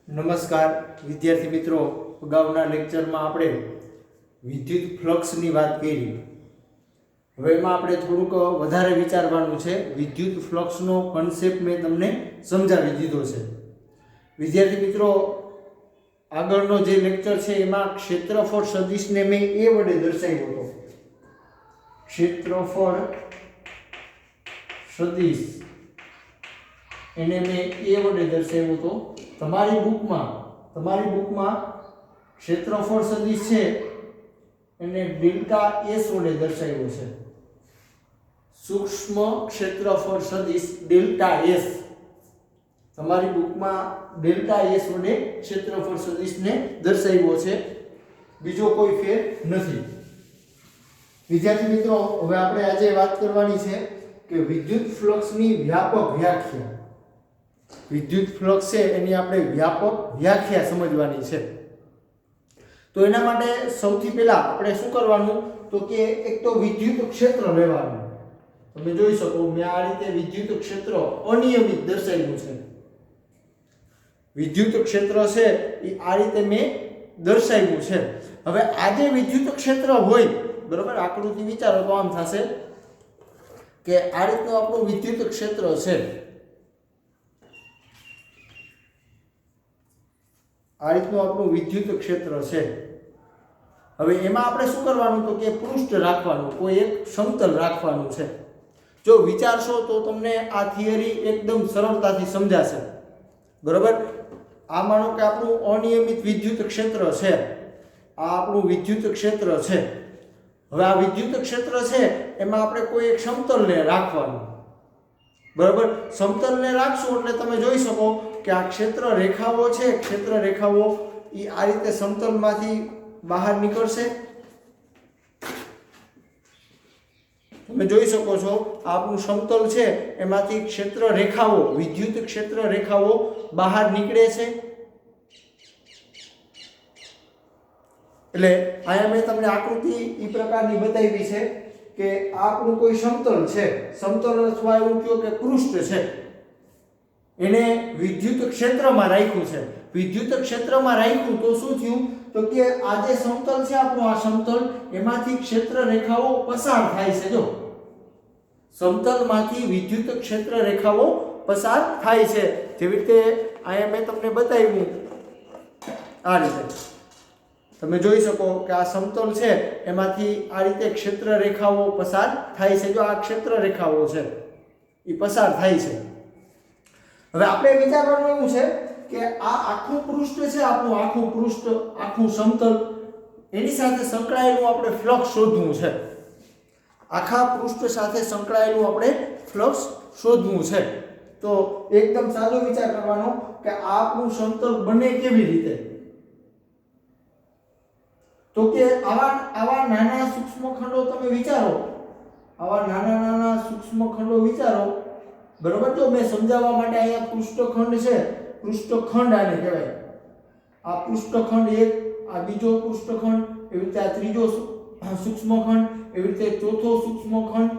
નમસ્કાર વિદ્યાર્થી મિત્રો, અગાઉના લેક્ચરમાં આપણે વિદ્યુત ફ્લક્સની વાત કરી. હવે એમાં આપણે થોડુંક વધારે વિચારવાનું છે. વિદ્યુત ફ્લક્સનો કન્સેપ્ટ મેં તમને સમજાવી દીધો છે. વિદ્યાર્થી મિત્રો, આગળનો જે લેક્ચર છે એમાં ક્ષેત્રફળ સદિશને મેં એ વડે દર્શાવ્યો હતો. ક્ષેત્રફળ સદિશ એને મેં એ વડે દર્શાવ્યો હતો. તમારી બુકમાં ક્ષેત્રફળ સદિશ છે એને ડેલ્ટા એસ વડે દર્શાવ્યો છે. સૂક્ષ્મ ક્ષેત્રફળ સદિશ ડેલ્ટા એસ તમારી બુકમાં ડેલ્ટા એસ વડે ક્ષેત્રફળ સદિશને દર્શાવ્યો છે. બીજો કોઈ ફેર નથી. વિદ્યાર્થી મિત્રો, હવે આપણે આજે વાત કરવાની છે કે વિદ્યુત ફ્લક્સની વ્યાપક વ્યાખ્યા. વિદ્યુત ફ્લક્સ છે એની આપણે વ્યાપક વ્યાખ્યા સમજવાની છે. તો એના માટે સૌથી પહેલા આપણે શું કરવાનું તો કે એક તો વિદ્યુત ક્ષેત્ર લેવાનું. તમે જોઈ શકો મેં આ રીતે વિદ્યુત ક્ષેત્ર અનિયમિત દર્શાવ્યું છે. વિદ્યુત ક્ષેત્ર છે એ આ રીતે મેં દર્શાવ્યું છે. હવે આ જે વિદ્યુત ક્ષેત્ર હોય, બરોબર, આકૃતિ વિચારો તો આમ થશે કે આ રીતનું આપણું વિદ્યુત ક્ષેત્ર છે. આ રીતનું આપણું વિદ્યુત ક્ષેત્ર છે. હવે એમાં આપણે શું કરવાનું તો કે પૃષ્ઠ રાખવાનું, કોઈ એક સમતલ રાખવાનું છે. જો વિચારશો તો તમને આ થિયરી એકદમ સરળતાથી સમજાશે. બરોબર, આ માનો કે આપણું અનિયમિત વિદ્યુત ક્ષેત્ર છે. આ આપણું વિદ્યુત ક્ષેત્ર છે. હવે આ વિદ્યુત ક્ષેત્ર છે એમાં આપણે કોઈ એક સમતલને રાખવાનું. બરોબર, સમતલને રાખશું એટલે તમે જોઈ શકો કે આ ક્ષેત્ર રેખાઓ છે, ક્ષેત્ર રેખાઓ એ આ રીતે સમતલમાંથી બહાર નીકળશે. તમે જોઈ શકો છો આપણું સમતલ છે એમાંથી ક્ષેત્ર રેખાઓ, વિદ્યુત ક્ષેત્ર રેખાઓ બહાર નીકળે છે. એટલે અહીંયા મેં તમને આકૃતિ એ પ્રકારની બતાવી છે કે આપણું કોઈ સમતલ છે, સમતલ અથવા એવું કહો કે પૃષ્ઠ છે, એને વિદ્યુત ક્ષેત્રમાં રાખ્યું છે. વિદ્યુત ક્ષેત્રમાં રાખ્યું તો શું થયું તો કે આ જે સમતલ છે આપણું, આ સમતલ એમાંથી ક્ષેત્ર રેખાઓ પસાર થાય છે. જો સમતલમાંથી વિદ્યુત ક્ષેત્ર રેખાઓ પસાર થાય છે. જેવી રીતે અહીંયા મેં તમને બતાવ્યું આ રીતે તમે જોઈ શકો કે આ સમતલ છે એમાંથી આ રીતે ક્ષેત્ર રેખાઓ પસાર થાય છે. જો આ ક્ષેત્ર રેખાઓ છે એ પસાર થાય છે. હવે આપણે વિચારવાનું એવું છે કે આ આખું પૃષ્ઠ છે આપણું, આખું પૃષ્ઠ, આખું સમતલ, એની સાથે સંકળાયેલું આપણે ફ્લક્સ શોધવું છે. આખા પૃષ્ઠ સાથે સંકળાયેલું આપણે ફ્લક્સ શોધવું છે. તો એકદમ સાદો વિચાર કરવાનો કે આ આપણું સમતલ બને કેવી રીતે તો કે આવા નાના સૂક્ષ્મ ખંડો તમે વિચારો, આવા નાના સૂક્ષ્મ ખંડો વિચારો. બરોબર, તો મેં સમજાવવા માટે અહીંયા પૃષ્ઠખંડ છે, પૃષ્ઠખંડ આને કહેવાય. આ પૃષ્ઠખંડ એક, આ બીજો પૃષ્ઠખંડ, એવી રીતે આ ત્રીજો સૂક્ષ્મખંડ, એવી રીતે ચોથો સૂક્ષ્મખંડ.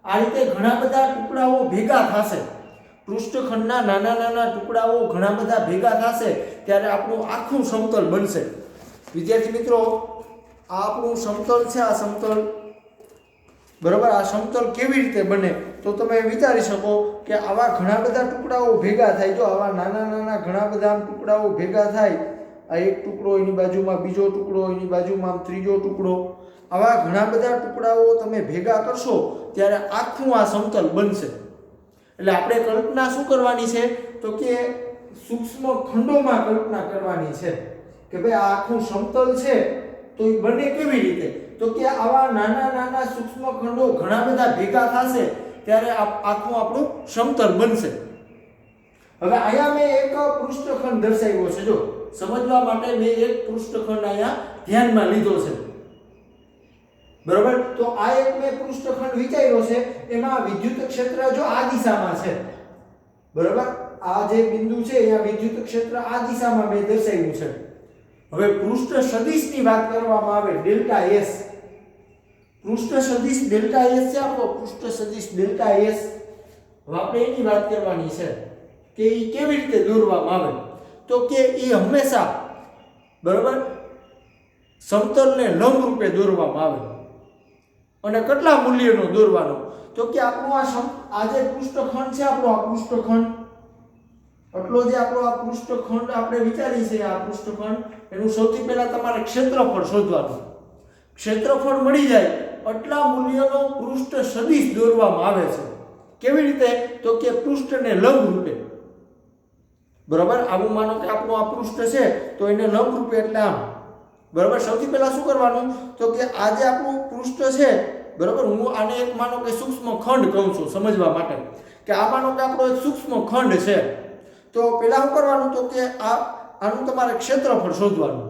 આ રીતે ઘણા બધા ટુકડાઓ ભેગા થશે. પૃષ્ઠખંડના નાના ટુકડાઓ ઘણા બધા ભેગા થશે ત્યારે આપણું આખું સમતલ બનશે. વિદ્યાર્થી મિત્રો, આ આપણું સમતલ છે, આ સમતલ, બરોબર, આ સમતલ કેવી રીતે બને તો તમે વિચારી શકો કે આવા ઘણા બધા ટુકડાઓ ભેગા થાય. જો આવા નાના ઘણા બધા ટુકડાઓ ભેગા થાય, આ એક ટુકડો, એની બાજુમાં બીજો ટુકડો, એની બાજુમાં ત્રીજો ટુકડો, આવા ઘણા બધા ટુકડાઓ તમે ભેગા કરશો ત્યારે આખું આ સમતલ બનશે. એટલે આપણે કલ્પના શું કરવાની છે તો કે સૂક્ષ્મ ખંડોમાં કલ્પના કરવાની છે કે ભાઈ આ આખું સમતલ છે તો એ બને કેવી રીતે તો કે આવા નાના સૂક્ષ્મ ખંડો ઘણા બધા ભેગા થશે ત્યારે આખું આપણું સમતલ બનશે. હવે અહીંયા મેં એક પૃષ્ઠખંડ દર્શાવ્યો છે. જો સમજવા માટે મેં એક પૃષ્ઠખંડ અહીંયા ધ્યાનમાં લીધો છે. બરોબર, તો આ એક મેં પૃષ્ઠખંડ વિચાર્યો છે. એમાં વિદ્યુત ક્ષેત્ર જો આ દિશામાં છે, બરોબર, આ જે બિંદુ છે અહીંયા વિદ્યુત ક્ષેત્ર આ દિશામાં મેં દર્શાવ્યું છે. હવે પૃષ્ઠ સદિશની વાત કરવામાં આવે, ડેલ્ટા એસ, પૃષ્ઠ સદિશ ડેલ્ટા એસ છે આપણો, પૃષ્ઠ સદિશ ડેલ્ટા એસ. હવે આપણે એની વાત કરવાની છે કે એ કેવી રીતે દોરવામાં આવે. તો કે એ હંમેશા બરાબર સમતલને લંબ રૂપે દોરવામાં આવે. અને કેટલા મૂલ્યનો દોરવાનો? તો કે આપણું આ જે પૃષ્ઠખંડ છે, આપણો આ પૃષ્ઠખંડ, એટલો જે આપણો આ પૃષ્ઠખંડ આપણે વિચારી છે, આ પૃષ્ઠખંડ એનું સૌથી પહેલા તમારે ક્ષેત્રફળ શોધવાનું. ક્ષેત્રફળ મળી જાય એટલા મૂલ્યનો પૃષ્ઠ સદિશ દોરવામાં આવે છે. કેવી રીતે? તો કે પૃષ્ઠને લંબ રૂપે. બરાબર, આવું માનો કે આપણું આ પૃષ્ઠ છે તો એને લંબ રૂપે એટલે આમ. બરાબર, સૌથી પહેલા શું કરવાનું? તો કે આ જે આપણું પૃષ્ઠ છે, બરાબર, હું આને એક માનો કે સૂક્ષ્મ ખંડ કહું છું સમજવા માટે, કે આ માનો કે આપણો એક સૂક્ષ્મ ખંડ છે. તો પહેલા શું કરવાનું? તો કે આનું તમારે ક્ષેત્રફળ શોધવાનું.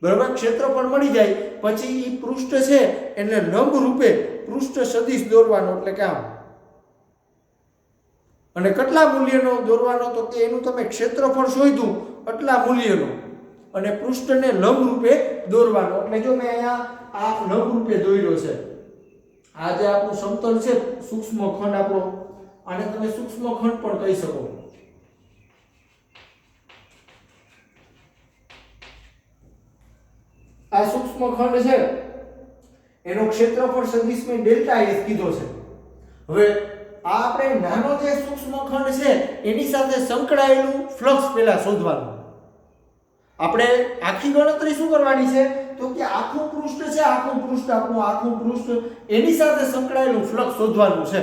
બરાબર, ક્ષેત્રફળ મળી જાય પછી એ પૃષ્ઠ છે એને લંબ રૂપે પૃષ્ઠ સદિશ દોરવાનો, એટલે કે આમ. અને કેટલા મૂલ્યનો દોરવાનો? તો કે એનું તમે ક્ષેત્રફળ શોધ્યું એટલા મૂલ્યનો, અને પૃષ્ઠને લંબ રૂપે દોરવાનો. એટલે જો મેં અહીંયા આ લંબ રૂપે દોર્યો છે. આ જે આપણું સમતલ છે, સૂક્ષ્મ ખંડ આપણો, આને તમે સૂક્ષ્મ ખંડ પણ કહી શકો. આ સૂક્ષ્મ ખંડ છે એનો ક્ષેત્રફળ સદિશ મેં ડેલ્ટા એસ કીધો છે. હવે આ આપણે નાનો જે સૂક્ષ્મ ખંડ છે એની સાથે સંકળાયેલું ફ્લક્સ પહેલા શોધવાનું. આપણે આખી ગણતરી શું કરવાની છે? તો કે આખું પૃષ્ઠ છે, આખું પૃષ્ઠ, આપણું આખું પૃષ્ઠ, એની સાથે સંકળાયેલું ફ્લક્સ શોધવાનું છે.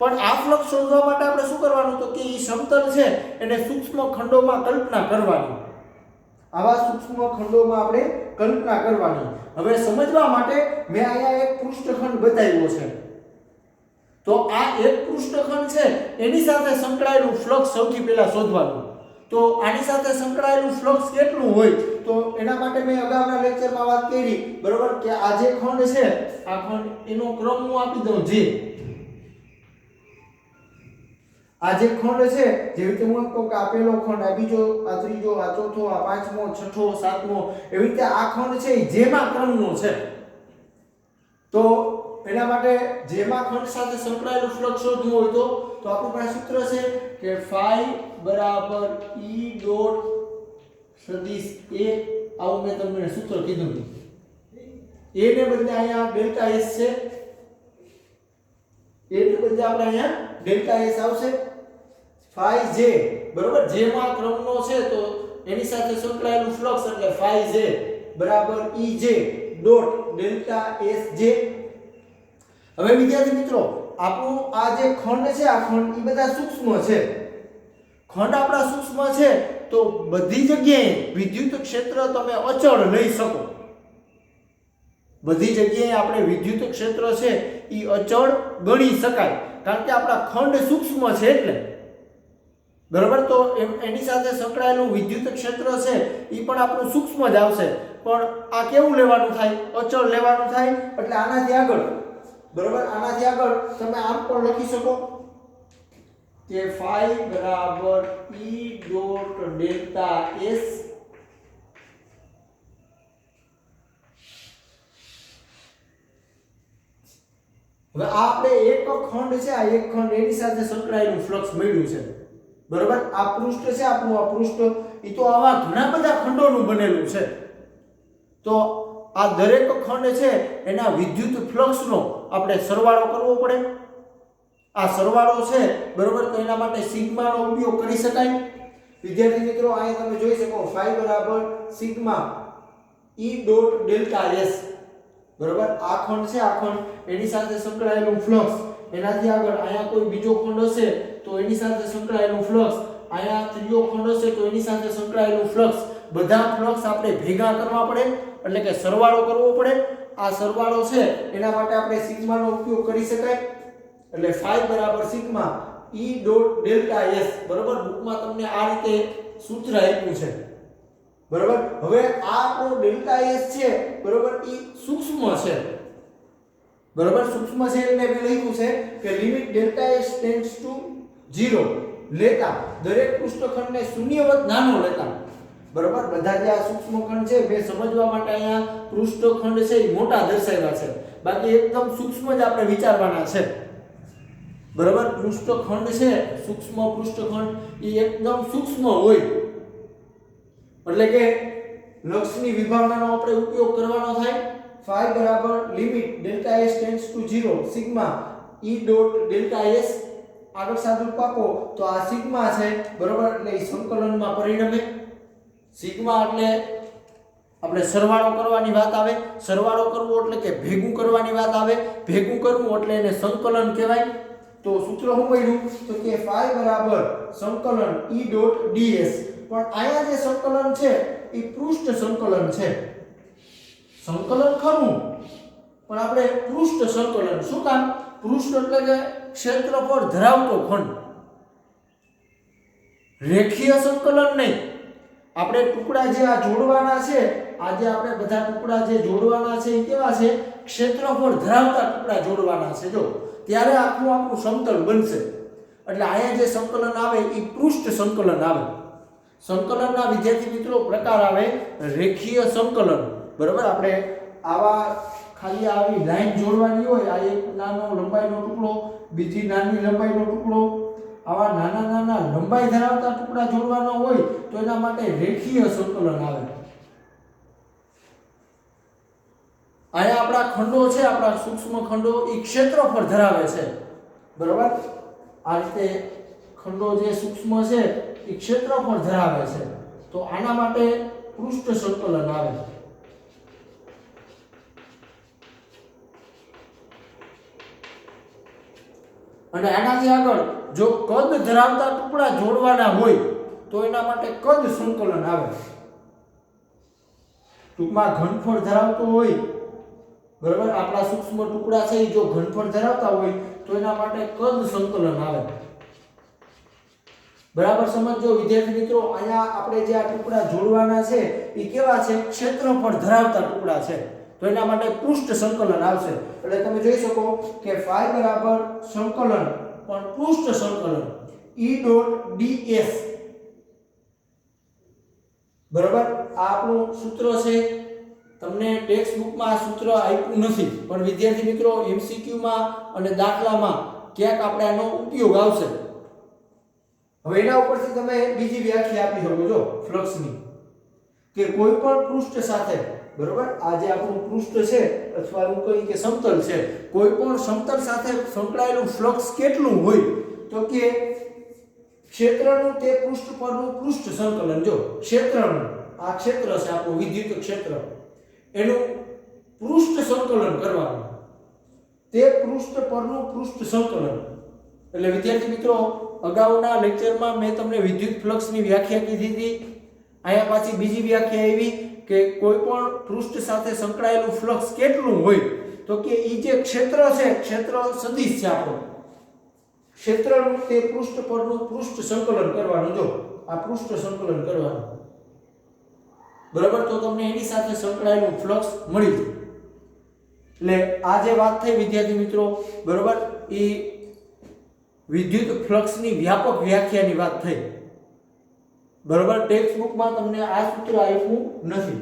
પણ આ ફ્લક્સ શોધવા માટે આપણે શું કરવાનું? તો કે એ સમતલ છે એને સૂક્ષ્મ ખંડોમાં કલ્પના કરવાની. આવા સૂક્ષ્મ ખંડોમાં આપણે કલ્પના કરવાની. હવે સમજવા માટે મેં અહીંયા એક પૃષ્ઠખંડ બતાવ્યો છે. તો આ એક પૃષ્ઠખંડ છે એની સાથે સંકળાયેલું ફ્લક્સ સૌથી પહેલા શોધવાનું. તો આની સાથે સંકળાયેલું ફ્લક્સ કેટલું હોય? તો એના માટે મેં અગાઉના લેક્ચરમાં વાત કરી, બરોબર, કે આ જે ખંડ છે, આ ખંડ એનો ક્રમ હું આપી દઉં. જે આ જે ખંડ છે, જેવી રીતે હું કહું કે આ પહેલો ખંડ, આ બીજો, આ ત્રીજો, આ ચોથો, આ પાંચમો, છઠ્ઠો, સાતમો, એવી રીતે આ ખંડ છે એ જેમાં ક્રમનો છે. તો એના માટે જેમાં ખંડ સાથે સંકળાયેલું ફ્લક્સ શોધવું હોય તો આપણી પાસે સૂત્ર છે કે phi બરાબર E ડોટ સદિશ A. આવું મેં તમને સૂત્ર કીધું. A ને બદલે અહીંયા ડેલ્ટા S છે. A ને બદલે આપણે અહીંયા ડેલ્ટા S આવશે. phi J, બરોબર, જેમાં ક્રમનો છે તો એની સાથે સંકળાયેલું ફ્લક્સ એટલે phi J બરાબર EJ ડોટ ડેલ્ટા SJ. હવે વિદ્યાર્થી મિત્રો, આપણું આ જે ખંડ છે, આ ખંડ એ બધા સૂક્ષ્મ છે. ખંડ આપણા સૂક્ષ્મ છે તો બધી જગ્યાએ વિદ્યુત ક્ષેત્ર તમે અચળ લઈ શકો. બધી જગ્યાએ આપણે વિદ્યુત ક્ષેત્ર છે એ અચળ ગણી શકાય, કારણ કે આપણા ખંડ સૂક્ષ્મ છે એટલે. બરાબર, તો એની સાથે સંકળાયેલું વિદ્યુત ક્ષેત્ર છે એ પણ આપણું સૂક્ષ્મ જ આવશે. પણ આ કેવું લેવાનું થાય? અચળ લેવાનું થાય. એટલે આનાથી આગળ, બરાબર, આનાથી આગળ તમે આમ પણ લખી શકો કે phi બરાબર E ડોટ ડેલ્ટા S હવે આપણે એક ખંડ છે, આ એક ખંડ એની સાથે સંકળાયેલું ફ્લક્સ મળ્યું છે. બરાબર, આ પૃષ્ઠ છે આપણું, આ પૃષ્ઠ એ તો આવા ઘણા બધા ખંડોનું બનેલું છે. તો આ દરેક ખંડ છે એના વિદ્યુત ફ્લક્સનો આપણે સરવાળો કરવો પડે. આ સરવાળો છે, બરોબર, તો એના માટે સિગ્માનો ઉપયોગ કરી શકાય. વિદ્યાર્થી મિત્રો, અહીંયા તમે જોઈ શકો phi બરાબર sigma E dot delta S. બરોબર, આ ખંડ છે, આ ખંડ એની સાથે સંકળાયેલું ફ્લક્સ, એનાથી આગળ અહીંયા કોઈ બીજો ખંડ હશે તો એની સાથે સંકળાયેલું ફ્લક્સ, અહીંયા ત્રીજો ખંડ હશે તો એની સાથે સંકળાયેલું ફ્લક્સ, બધા ફ્લક્સ આપણે ભેગા કરવા પડે, એટલે કે સરવાળો કરવો પડે. આ સરવાળો છે એના માટે આપણે સિગ્માનો ઉપયોગ કરી શકાય. એટલે phi બરાબર sigma E dot delta S. બરોબર, બુકમાં તમને આ રીતે સૂત્ર આપ્યું છે. બરોબર, હવે આ આપણો ડેલ્ટા S છે, બરોબર, એ સૂક્ષ્મ છે. બરોબર, સૂક્ષ્મ છે એટલે મેં લખ્યું છે કે limit delta S tends to 0 લેતા દરેક પૃષ્ઠખંડને શૂન્યવત નાનો લેતા. બરોબર, બધા જે આ સૂક્ષ્મ ખંડ છે બે સમજવા માટે અહીંયા પૃષ્ઠખંડ છે એ મોટા દર્શાવ્યા છે, બાકી એકદમ સૂક્ષ્મ જ આપણે વિચારવાના છે. બરાબર પૃષ્ઠખંડ છે સૂક્ષ્મ પૃષ્ઠખંડ એ એકદમ સૂક્ષ્મ હોય એટલે કે લક્ષની વિભાવનાનો આપણે ઉપયોગ કરવાનો થાય phi બરાબર limit delta s tends to 0 sigma e dot delta s આગળ સાદુરૂપ આપો તો આ સિગ્મા છે બરાબર એટલે એ સંકલનમાં પરિણમે સિગ્મા એટલે આપણે સરવાળો કરવાની વાત આવે સરવાળો કરવો એટલે કે ભેગું કરવાની વાત આવે ભેગું કરવું એટલે એને સંકલન કહેવાય તો સૂત્ર શું મળ્યું તો કે phi બરાબર સંકલન e ડોટ ds પણ આયા જે સંકલન છે એ પૃષ્ઠ સંકલન છે સંકલન ખરું પણ આપણે પૃષ્ઠ સંકલન શું કામ પૃષ્ઠ એટલે કે ક્ષેત્રફળ ધરાવતો ખંડ રેખીય સંકલન નહીં આપણે ટુકડા જે આ જોડવાના છે આજે આપણે બધા ટુકડા જે જોડવાના છે એ કેવા છે ક્ષેત્રફળ ધરાવતા ટુકડા જોડવાના છે જો ત્યારે આખું આપણું સમતલ બનશે એટલે અહીંયા જે સંકલન આવે એ પૃષ્ઠ સંકલન આવે સંકલનના વિદ્યાર્થી મિત્રો પ્રકાર આવે રેખીય સંકલન બરાબર આપણે આવા ખાલી આવી લાઈન જોડવાની હોય આ એક નાનો લંબાઈનો ટુકડો બીજી નાની લંબાઈનો ટુકડો આવા નાના નાના લંબાઈ ધરાવતા ટુકડા જોડવાના હોય તો એના માટે રેખીય સંકલન આવે અહીંયા આપણા ખંડો છે આપણા સૂક્ષ્મ ખંડો એ ક્ષેત્રફળ ધરાવે છે બરાબર આ રીતે ખંડો જે સૂક્ષ્મ છે એ ક્ષેત્રફળ ધરાવે છે તો આના માટે પૃષ્ઠ સંકલન આવે અને આનાથી આગળ જો કદ ધરાવતા ટુકડા જોડવાના હોય તો એના માટે કદ સંકલન આવે ટૂંકમાં ઘનફળ ધરાવતો હોય બરાબર આપણા સૂક્ષ્મ ટુકડા છે જો ઘનફળ ધરાવતા હોય તો એના માટે કદ સંકલન આવે બરાબર સમજો વિદ્યાર્થી મિત્રો અહીંયા આપણે જે આ ટુકડા જોડવાના છે એ કેવા છે ક્ષેત્રફળ ધરાવતા ટુકડા છે તો એના માટે પૃષ્ઠ સંકલન આવશે એટલે તમે જોઈ શકો કે phi બરાબર સંકલન પણ પૃષ્ઠ સંકલન e ડોટ ds બરાબર આ આપણું સૂત્ર છે તમને ટેક્સ્ટ બુકમાં આ સૂત્ર આપ્યું નથી પણ વિદ્યાર્થી મિત્રો MCQ માં અને દાખલામાં ક્યાંક આપણે આનો ઉપયોગ આવશે હવે એના ઉપરથી તમે બીજી વ્યાખ્યા આપી શકો છો ફ્લક્સની કે કોઈ પણ પૃષ્ઠ સાથે બરોબર આ જે આપણું પૃષ્ઠ છે અથવા હું કહી કે સમતલ છે કોઈ પણ સમતલ સાથે સંકળાયેલું ફ્લક્સ કેટલું હોય તો કે ક્ષેત્રનું તે પૃષ્ઠ પરનું પૃષ્ઠ સંકલન જો ક્ષેત્રનું આ ક્ષેત્ર છે આપણું વિદ્યુત ક્ષેત્ર એનું પૃષ્ઠ સંકલન કરવાનું તે પૃષ્ઠ પરનું પૃષ્ઠ સંકલન એટલે વિદ્યાર્થી મિત્રો અગાઉના લેક્ચરમાં મેં તમને વિદ્યુત ફ્લક્સની વ્યાખ્યા કીધી હતી અહીંયા પાછી બીજી વ્યાખ્યા આવી કે કોઈ પણ પૃષ્ઠ સાથે સંકળાયેલું ફ્લક્સ કેટલું હોય તો કે એ જે ક્ષેત્ર છે ક્ષેત્ર સદિશ છે આપણું ક્ષેત્રનું તે પૃષ્ઠ પરનું પૃષ્ઠ સંકલન કરવાનું જો આ પૃષ્ઠ સંકલન કરવાનું બરાબર તો તમને એની સાથે સંકળાયેલું ફ્લક્સ મળી જાય એટલે આ જે વાત થઈ વિદ્યાર્થી મિત્રો બરાબર એ વિદ્યુત ફ્લક્સની વ્યાપક વ્યાખ્યાની વાત થઈ બરાબર ટેક્સ્ટ બુકમાં તમને આ સૂત્ર આપ્યું નથી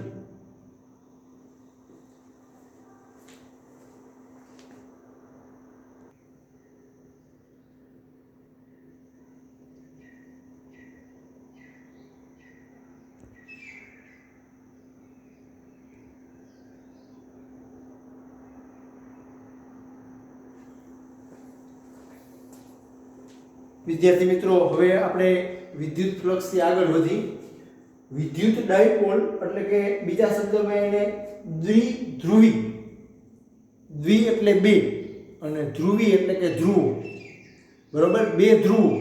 વિદ્યાર્થી મિત્રો હવે આપણે વિદ્યુત ફ્લક્સ થી આગળ વધી વિદ્યુત ડાયપોલ એટલે કે બીજા શબ્દમાં એને દ્વિધ્રુવી દ્વિ એટલે બે અને ધ્રુવી એટલે કે ધ્રુવ બરોબર બે ધ્રુવ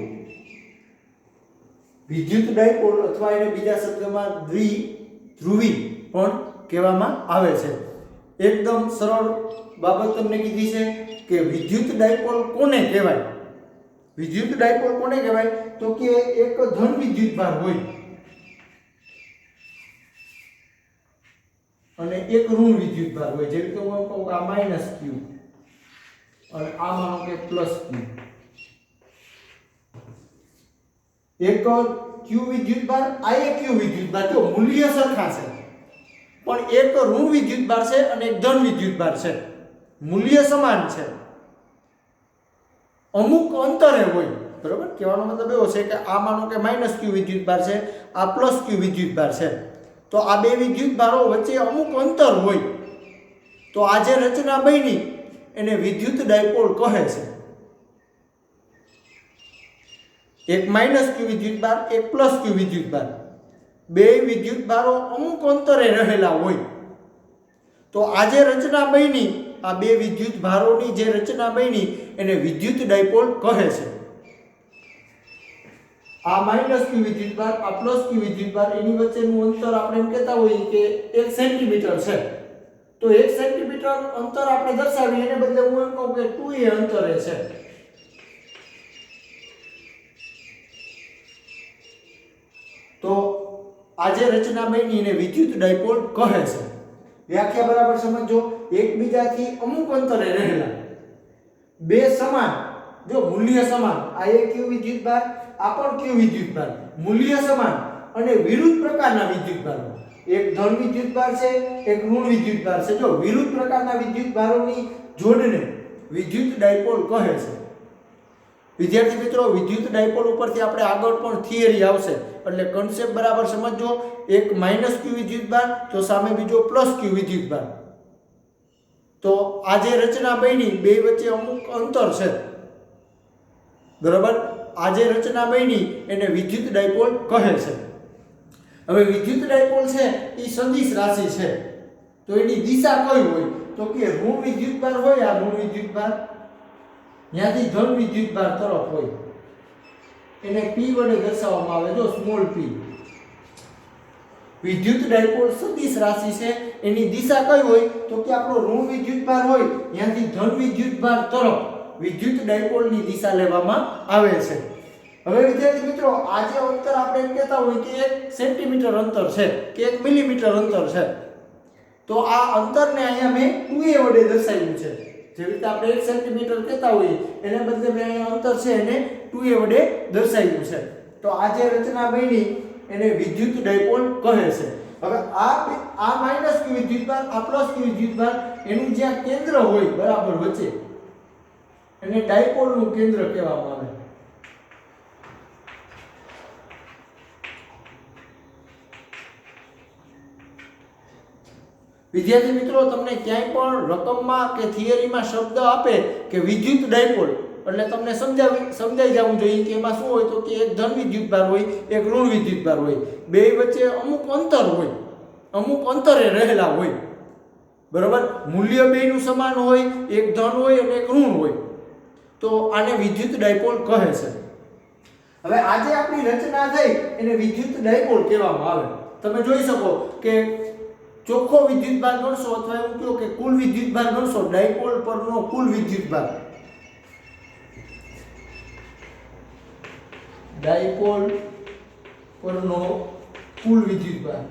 વિદ્યુત ડાયપોલ અથવા એને બીજા શબ્દમાં દ્વિધ્રુવી પણ કહેવામાં આવે છે એકદમ સરળ બાબત તમને કીધી છે કે વિદ્યુત ડાયપોલ કોને કહેવાય વિદ્યુત ડાયપોલ કોને કહેવાય તો કે એક ધન વિદ્યુતભાર હોય અને એક ઋણ વિદ્યુતભાર હોય જેવી રીતે હું કહું આ માઈનસ q અને આ માનો કે પ્લસ q એક q વિદ્યુતભાર આ એક q વિદ્યુતભાર જો મૂલ્ય સરખા છે પણ એક ઋણ વિદ્યુતભાર છે અને એક ધન વિદ્યુતભાર છે મૂલ્ય સમાન છે અમુક અંતરે હોય, બરોબર. કહેવાનો મતલબ એવો છે કે આ માનો કે -q વિદ્યુતભાર છે, આ +q વિદ્યુતભાર છે, તો આ બે વિદ્યુતભારો વચ્ચે અમુક અંતર હોય, તો આ જે રચના બની એને વિદ્યુત ડાયપોલ કહે છે. એક -q વિદ્યુતભાર, એક +q વિદ્યુતભાર, બે વિદ્યુતભારો અમુક અંતરે રહેલા હોય, તો આ જે રચના બની, આ બે વિદ્યુતભારોની જે રચના બની એને વિદ્યુત ડાયપોલ કહે છે. આ -q વિદ્યુતભાર, આ +q વિદ્યુતભાર, એની વચ્ચેનું અંતર આપણે એમ કહેતા હોઈએ કે 1 સેન્ટીમીટર છે. તો 1 સેન્ટીમીટર અંતર આપણે દર્શાવીએ એને બદલે હું એમ કહું કે 2a અંતરે છે. તો આ જે રચના બની એને વિદ્યુત ડાયપોલ કહે છે. વ્યાખ્યા બરાબર સમજો. એકબીજાથી અમુક અંતરે રહેલા બે સમાન, જો મૂલ્ય સમાન, આ એક q વિદ્યુતભાર, આ પણ q વિદ્યુતભાર, મૂલ્ય સમાન અને વિરુદ્ધ પ્રકારના વિદ્યુતભારો, એક ધન વિદ્યુતભાર છે, એક ઋણ વિદ્યુતભાર છે. જો વિરુદ્ધ પ્રકારના વિદ્યુતભારોની જોડને વિદ્યુત ડાયપોલ કહે છે. વિદ્યાર્થી મિત્રો, વિદ્યુત ડાયપોલ ઉપરથી આપણે આગળ પણ થિયરી આવશે, એટલે કન્સેપ્ટ બરાબર સમજો. એક -q વિદ્યુતભાર, તો સામે બીજો +q વિદ્યુતભાર, તો આ જે રચના બની બે વચ્ચે અમુક અંતર છે, બરાબર. આ જે રચના બની એને વિદ્યુત ડાયપોલ કહે છે. હવે વિદ્યુત ડાયપોલ છે એ સદિશ રાશિ છે, તો એની દિશા કઈ હોય? તો કે ઋણ વિદ્યુતભાર હોય, આ ઋણ વિદ્યુતભાર ત્યાંથી ધન વિદ્યુતભાર તરફ હોય, એને p વડે દર્શાવવામાં આવે. જો સ્મોલ p. વિદ્યુત ડાયપોલ સદિશ રાશિ છે, એની દિશા કઈ હોય? તો કે આપણો ઋણ વિદ્યુતભાર હોય ત્યાંથી ધન વિદ્યુતભાર તરફ વિદ્યુત ડાયપોલની દિશા લેવામાં આવે છે. હવે વિદ્યાર્થી મિત્રો, આ જે અંતર આપણે એમ કહેતા હોય કે 1 સેન્ટીમીટર અંતર છે કે 1 મિલીમીટર અંતર છે, તો આ અંતરને અહીંયા મેં 2a વડે દર્શાવ્યું છે. જેવી રીતે આપણે 1 સેન્ટીમીટર કહેતા હોઈએ એને બદલે મેં અહીંયા અંતર છે એને 2a વડે દર્શાવ્યું છે. તો આ જે રચના બની એને વિદ્યુત ડાયપોલ કહે છે. હવે આ -q વિદ્યુતભાર, આ +q વિદ્યુતભાર, એનું જ્યાં કેન્દ્ર હોય બરાબર વચ્ચે એને ડાયપોલનું કેન્દ્ર કહેવામાં આવે. વિદ્યાર્થી મિત્રો, તમને ક્યાંય પણ રકમમાં કે થિયરીમાં શબ્દ આપે કે વિદ્યુત ડાયપોલ, એટલે તમને સમજાઈ જવું જોઈએ કે એમાં શું હોય? તો કે એક ધન વિદ્યુતભાર હોય, એક ઋણ વિદ્યુતભાર હોય, બે વચ્ચે અમુક અંતર હોય, અમુક અંતરે રહેલા હોય, બરાબર. મૂલ્ય બેયનું સમાન હોય, એક ધન હોય અને એક ઋણ હોય, તો આને વિદ્યુત ડાયપોલ કહે છે. હવે આજે આપણી રચના થઈ એને વિદ્યુત ડાયપોલ કહેવામાં આવે. તમે જોઈ શકો કે ચોખ્ખો વિદ્યુતભાર ગણશો અથવા એવું કહો કે કુલ વિદ્યુતભાર ગણશો, ડાયપોલ પરનો કુલ વિદ્યુતભાર, ડાયપોલ પરનો કુલ વિદ્યુતભાર,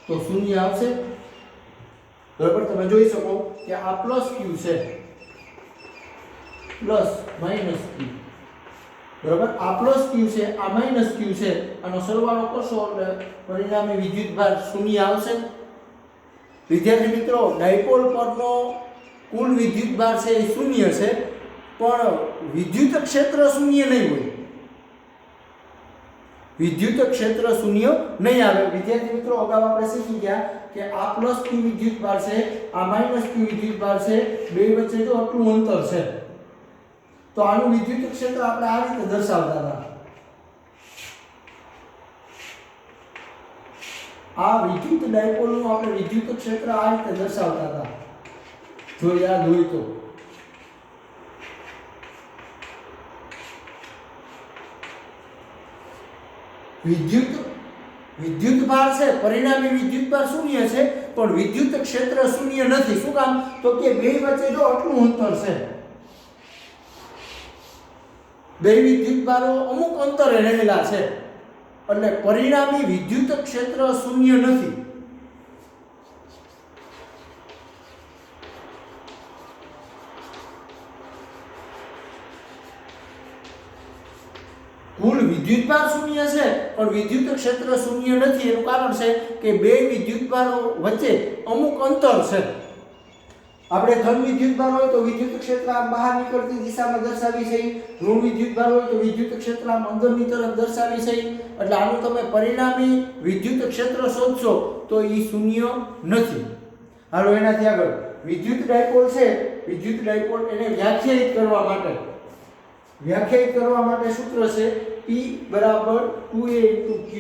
તો 0 આવશે, બરાબર. તમે જોઈ શકો કે આ +q છે, પ્લસ -q, બરાબર. આ +q છે, આ -q છે, આનો સરવાળો કરશો એટલે પરિણામે વિદ્યુતભાર 0 આવશે. વિદ્યાર્થી મિત્રો, ડાયપોલ પરનો કુલ વિદ્યુતભાર છે એ 0 છે, પણ વિદ્યુત ક્ષેત્ર 0 નહીં હોય, વિદ્યુત ક્ષેત્ર 0 નહીં આવે. વિદ્યાર્થી મિત્રો, અગાઉ આપણે શીખી ગયા કે આ +q વિદ્યુતભાર છે, આ -q વિદ્યુતભાર છે, બે વચ્ચે જો આટલું અંતર છે, તો આનું વિદ્યુત ક્ષેત્ર આપણે આ રીતે દર્શાવતા હતા. આ વિદ્યુત ડાયપોલનું આપણે વિદ્યુત ક્ષેત્ર આ રીતે દર્શાવતા હતા, જો યાદ હોય તો. વિદ્યુતભાર છે, પરિણામી વિદ્યુતભાર 0 છે, પણ વિદ્યુત ક્ષેત્ર 0 નથી. શું કામ? તો કે બે વચ્ચે જો આટલું અંતર છે, બે વિદ્યુતભારો અમુક અંતરે રહેલા છે, એટલે પરિણામી વિદ્યુત ક્ષેત્ર 0 નથી. કુલ વિદ્યુતભાર શૂન્ય છે પણ વિદ્યુત ક્ષેત્ર શૂન્ય નથી. એનું કારણ છે કે બે વિદ્યુતભારો વચ્ચે અમુક અંતર છે. આપણે ધન વિદ્યુતભાર હોય તો વિદ્યુત ક્ષેત્ર આમ બહાર નીકળતી દિશામાં દર્શાવી છે, ઋણ વિદ્યુતભાર હોય તો વિદ્યુત ક્ષેત્ર આમ અંદરની તરફ દર્શાવી છે. એટલે આનું તમે પરિણામી વિદ્યુત ક્ષેત્ર શોધશો તો એ શૂન્ય નથી. હાલો એનાથી આગળ વિદ્યુત ડાયપોલ છે. વિદ્યુત ડાયપોલ એને વ્યાખ્યાયિત કરવા માટે સૂત્ર છે P બરાબર 2A * Q.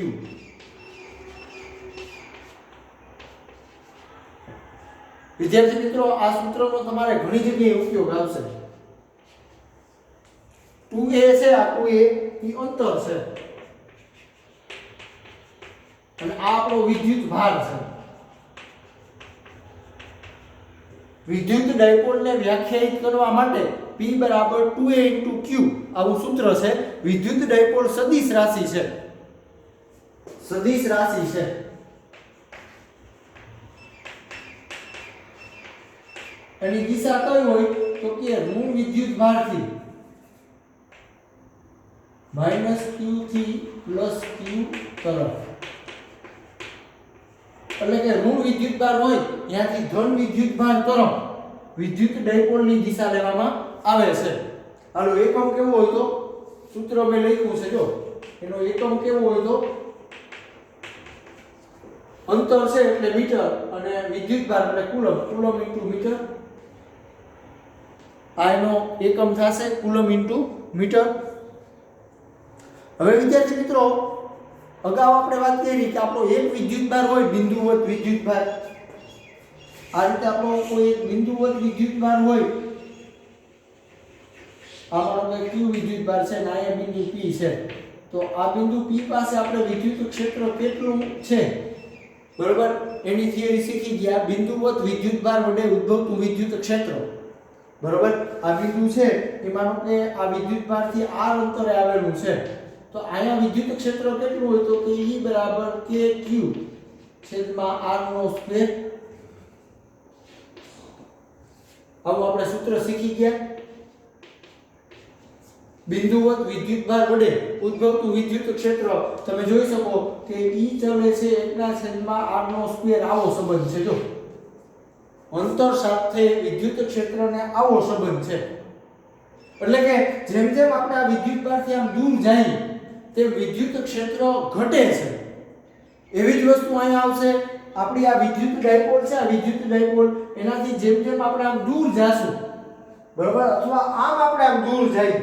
વિદ્યાર્થી મિત્રો આ સૂત્રનો તમારે ઘણી જગ્યાએ ઉપયોગ આવશે. 2A છે, આ 2A ઈ અંતર છે અને આ આપણો વિદ્યુત ભાર છે. વિદ્યુત ડાયપોલને વ્યાખ્યાયિત કરવા માટે P બરાબર 2A * Q આવું સૂત્ર છે. વિદ્યુત ડાયપોલ સદિશ રાશિ છે. એની દિશા કઈ હોય તો કે ઋણ વિદ્યુત ભારથી -Q થી +Q તરફ. એટલે કે ઋણ વિદ્યુતભાર હોય ત્યાંથી ધન વિદ્યુતભાર તરફ વિદ્યુત ડાયપોલની દિશા લેવામાં આવે છે. હાલો એકમ કેવો હોય તો સૂત્ર મેં લખ્યું છે, જો એનો એકમ કેવો હોય તો અંતર છે એટલે મીટર અને વિદ્યુતભાર એટલે કુલમ * મીટર. આ એનો એકમ થશે કુલમ * મીટર. હવે વિદ્યાર્થી મિત્રો અગાઉ આપણે વાત કરી કે આપણો એક વિદ્યુતભાર હોય બિંદુવત વિદ્યુતભાર. આ રીતે આપણો કોઈ એક બિંદુવત વિદ્યુતભાર હોય. આ માનો કે Q વિદ્યુતભાર છે અને આ બિંદુ P છે. તો આ બિંદુ P પાસે આપણે વિદ્યુત ક્ષેત્ર કેટલું છે બરોબર એની થિયરી શીખી ગયા. બિંદુવત વિદ્યુતભાર વડે ઉદ્ભવતું વિદ્યુત ક્ષેત્ર બરોબર. આ બિંદુ છે એ માનો કે આ વિદ્યુતભારથી r અંતરે આવેલું છે. તો અહીંયા વિદ્યુત ક્ષેત્ર કેટલું હોય તો કે E બરાબર kq છેદમાં r². આવું આપણે સૂત્ર શીખી ગયા. બિંદુવત વિદ્યુતભાર વડે ઉદ્ભવતું વિદ્યુત ક્ષેત્ર તમે જોઈ શકો કે E ચલે છે 1/r². આવો સંબંધ છે. જો અંતર સાથે વિદ્યુત ક્ષેત્રને આવો સંબંધ છે. એટલે કે જેમ જેમ આપણે આ વિદ્યુતભારથી આમ દૂર જઈએ તે વિદ્યુત ક્ષેત્ર ઘટે છે. એવી જ વસ્તુ અહીંયા આવશે. આપણી આ વિદ્યુત ડાયપોલ છે, આ વિદ્યુત ડાયપોલ એનાથી જેમ જેમ આપણે આમ દૂર જાશું બરોબર અથવા આમ આપણે આમ દૂર જઈએ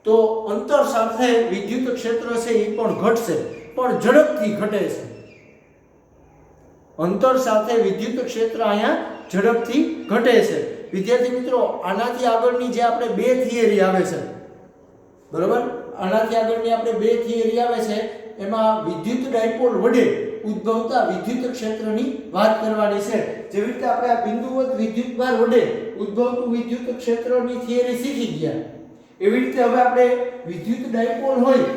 તો અંતર સાથે વિદ્યુત ક્ષેત્ર છે એ પણ ઘટશે, પણ ઝડપથી ઘટે છે. અંતર સાથે વિદ્યુત ક્ષેત્ર અહીંયા ઝડપથી ઘટે છે. વિદ્યાર્થી મિત્રો આનાથી આગળની જે આપણે બે થિયરી આવે છે બરોબર, આનાથી આગળની આપણે બે થિયરી આવે છે એમાં વિદ્યુત ડાયપોલ વડે ઉદ્ભવતા વિદ્યુત ક્ષેત્રની વાત કરવાની છે. જેવી રીતે આપણે આ બિંદુવત વિદ્યુતભાર વડે ઉદ્ભવતું વિદ્યુત ક્ષેત્રની થિયરી શીખી ગયા એવી રીતે હવે આપણે વિદ્યુત ડાયપોલ હોય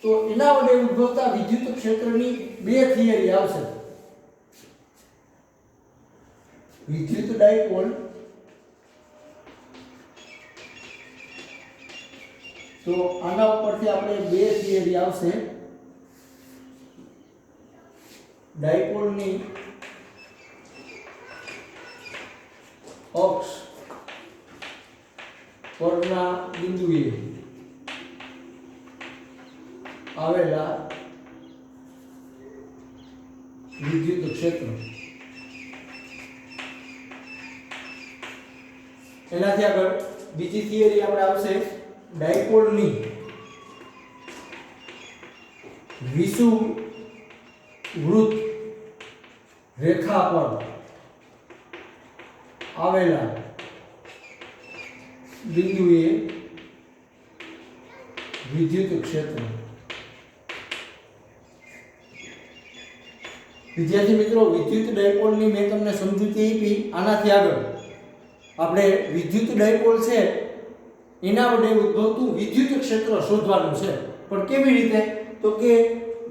તો એના વડે ઉદ્ભવતા વિદ્યુત ક્ષેત્રની બે થિયરી આવશે. વિદ્યુત ડાયપોલ તો આના ઉપરથી આપણે બે થિયરી આવશે. ડાયપોલની અક્ષ પરના બિંદુએ આવેલા વિદ્યુત ક્ષેત્ર. એનાથી આગળ બીજી થિયરી આપણે આવશે ડાયપોલની વિષુવવૃત્ત રેખા પર આવેલા બિંદુએ વિદ્યુત ક્ષેત્ર. વિદ્યાર્થી મિત્રો વિદ્યુત ડાયપોલની મેં તમને સમજૂતી આપી. આનાથી આગળ આપણે વિદ્યુત ડાયપોલ છે એના વડે ઉદ્ભવતું વિદ્યુત ક્ષેત્ર શોધવાનું છે. પણ કેવી રીતે તો કે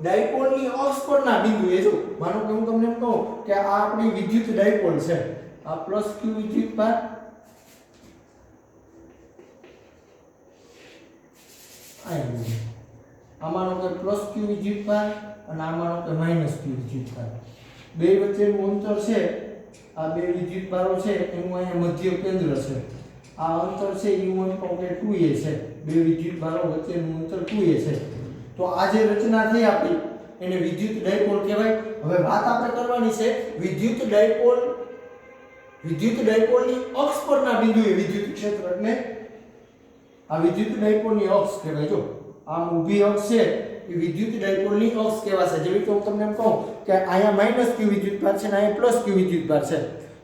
ડાયપોલની અક્ષ પરના બિંદુએ જો માનો કે હું તમને કહું કે આ આપણી વિદ્યુત ડાયપોલ છે, આ +q વિદ્યુતભાર આમાંનો કે પ્લસ q વિદ્યુતભાર અને આમાંનો કે માઈનસ q વિદ્યુતભાર. બે વચ્ચેનું અંતર છે, આ બે વિદ્યુતભારો છે એનું અહીંયા મધ્ય કેન્દ્ર છે. આ અંતર છે u1 કે 2a છે. બે વિદ્યુતભારો વચ્ચેનું અંતર 2a છે. તો આ જે રચના થઈ આપણી એને વિદ્યુત ડાયપોલ કહેવાય. હવે વાત આપણે કરવાની છે વિદ્યુત ડાયપોલની અક્ષ પરના બિંદુએ વિદ્યુત ક્ષેત્ર, એટલે આ વિદ્યુત ડાયપોલની અક્ષ કહેવાય. જો આમ ઊભી અક્ષ છે એ વિદ્યુત ડાયપોલની અક્ષ કહેવાશે. જેવી રીતે હું તમને એમ કહું કે અહીંયા માઈનસ q વિદ્યુતભાર છે અને અહીંયા પ્લસ q વિદ્યુતભાર છે,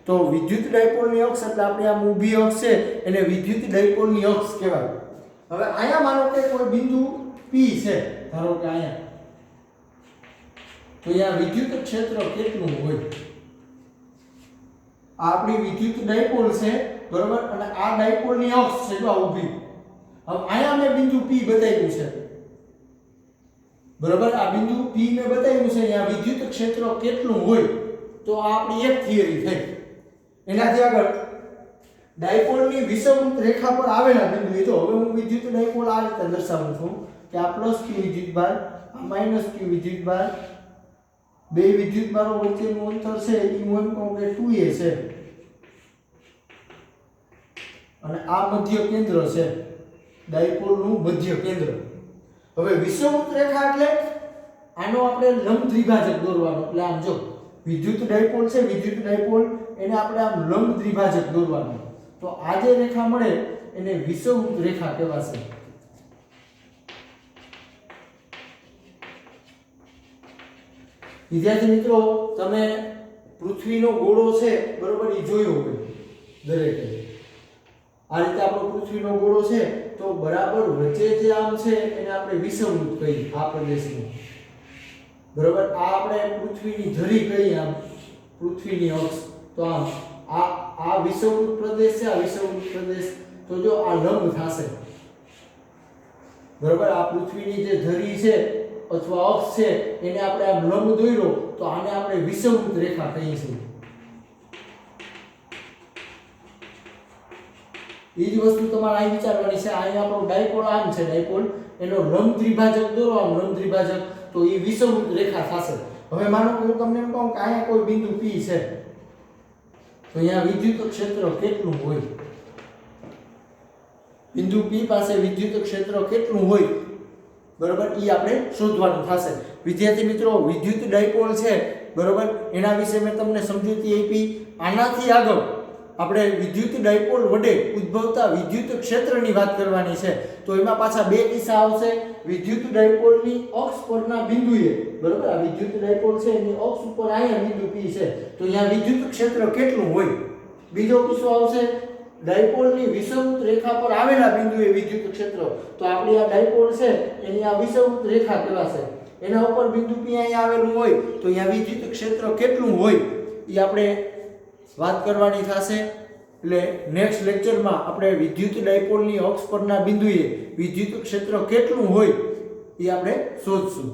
તો વિદ્યુત ડાયપોલની અક્ષ એટલે આપણે આમ ઊભી અક્ષ છે એને વિદ્યુત ડાયપોલની અક્ષ કહેવાય. હવે અહીંયા માનો કે કોઈ બિંદુ P છે, ધારો કે અહીંયા, તો અહીંયા વિદ્યુત ક્ષેત્ર કેટલું હોય? આ આપણી વિદ્યુત ડાયપોલ છે, બરોબર, અને આ ડાયપોલની અક્ષ છે જો આ ઊભી. હવે અહીંયા મેં બિંદુ P બતાવ્યું છે, બરોબર, આ બિંદુ P મેં બતાવ્યું છે, અહીંયા વિદ્યુત ક્ષેત્ર કેટલું હોય? તો આ આપણી એક થિયરી થઈ. એનાથી આગળ ડાયપોલની વિષમવૃત્ત રેખા પર આવેલા બિંદુ, તો હવે હું વિદ્યુત ડાયપોલ આ રીતે દર્શાવું છું કે આ પ્લસ q વિદ્યુતભાર, આ માઈનસ q વિદ્યુતભાર, બે વિદ્યુતભારો વચ્ચેનું અંતર છે u1 કે 2a છે અને આ મધ્ય કેન્દ્ર છે, ડાયપોલનું મધ્ય કેન્દ્ર. હવે વિષમવૃત્ત રેખા એટલે આનો આપણે લંબ દ્વિભાજક દોરવાનો. એટલે આમ જો વિદ્યુત ડાયપોલ છે, વિદ્યુત ડાયપોલ એને આપણે આમ લંબ દ્વિભાજક દોરવાનો. તો આ જે રેખા મળે એને વિષમવૃત્ત રેખા કહેવાશે. વિદ્યાર્થી મિત્રો, તમે પૃથ્વીનો ગોળો છે, બરોબર, એ જોયો હોય દરેકે. આ રીતે આપણો પૃથ્વીનો ગોળો છે તો બરાબર વચ્ચે જે આમ છે એને આપણે વિષમવૃત્ત કહીએ આ પ્રદેશને, બરોબર. આ આપણે પૃથ્વીની ધરી કહીએ, આમ પૃથ્વીની અક્ષ, તો આમ આ વિષમવૃત્ત પ્રદેશ છે, આ વિષમવૃત્ત પ્રદેશ, તો જો આ લંબ થશે, બરોબર. આ પૃથ્વીની જે ધરી છે અથવા અક્ષ છે એને આપણે આમ લંબ દોર્યો તો આને આપણે વિષમવૃત્ત રેખા કહીશું. એ જ વસ્તુ તમારે અહીં વિચારવાની છે. અહીં આપણો ડાયપોલ આમ છે, ડાયપોલ એનો લંબ દ્વિભાજક દોરો, આમ લંબ દ્વિભાજક, તો એ વિષમવૃત્ત રેખા થશે. હવે માનો કે હું તમને એમ કહું કે અહીંયા કોઈ બિંદુ P છે, તો અહીંયા વિદ્યુત ક્ષેત્ર કેટલું હોય? બિંદુ P પાસે વિદ્યુત ક્ષેત્ર કેટલું હોય, બરોબર, એ આપણે શોધવાનું થશે. વિદ્યાર્થી મિત્રો, વિદ્યુત ડાયપોલ છે, બરોબર, એના વિશે મેં તમને સમજૂતી આપી. આનાથી આગળ આપણે વિદ્યુત ડાયપોલ વડે ઉદ્ભવતા વિદ્યુત ક્ષેત્રની વાત કરવાની છે. તો એમાં પાછા બે કિસ્સા આવશે. વિદ્યુત ડાયપોલની અક્ષ પરના બિંદુએ, બરોબર, આ વિદ્યુત ડાયપોલ છે એની અક્ષ ઉપર અહીંયા બિંદુ P છે, તો અહીંયા વિદ્યુત ક્ષેત્ર કેટલું હોય? બીજો કિસ્સો આવશે ડાયપોલની વિષમવૃત્ત રેખા પર આવેલા બિંદુએ વિદ્યુત ક્ષેત્ર, તો આપણી આ ડાયપોલ છે એની આ વિષમવૃત્ત રેખા કહેવાશે. એના ઉપર બિંદુ P અહીંયા આવેલું હોય તો અહીંયા વિદ્યુત ક્ષેત્ર કેટલું હોય એ આપણે વાત કરવાની થશે. એટલે નેક્સ્ટ લેક્ચરમાં આપણે વિદ્યુત ડાયપોલની અક્ષ પરના બિંદુએ વિદ્યુત ક્ષેત્ર કેટલું હોય એ આપણે શોધશું.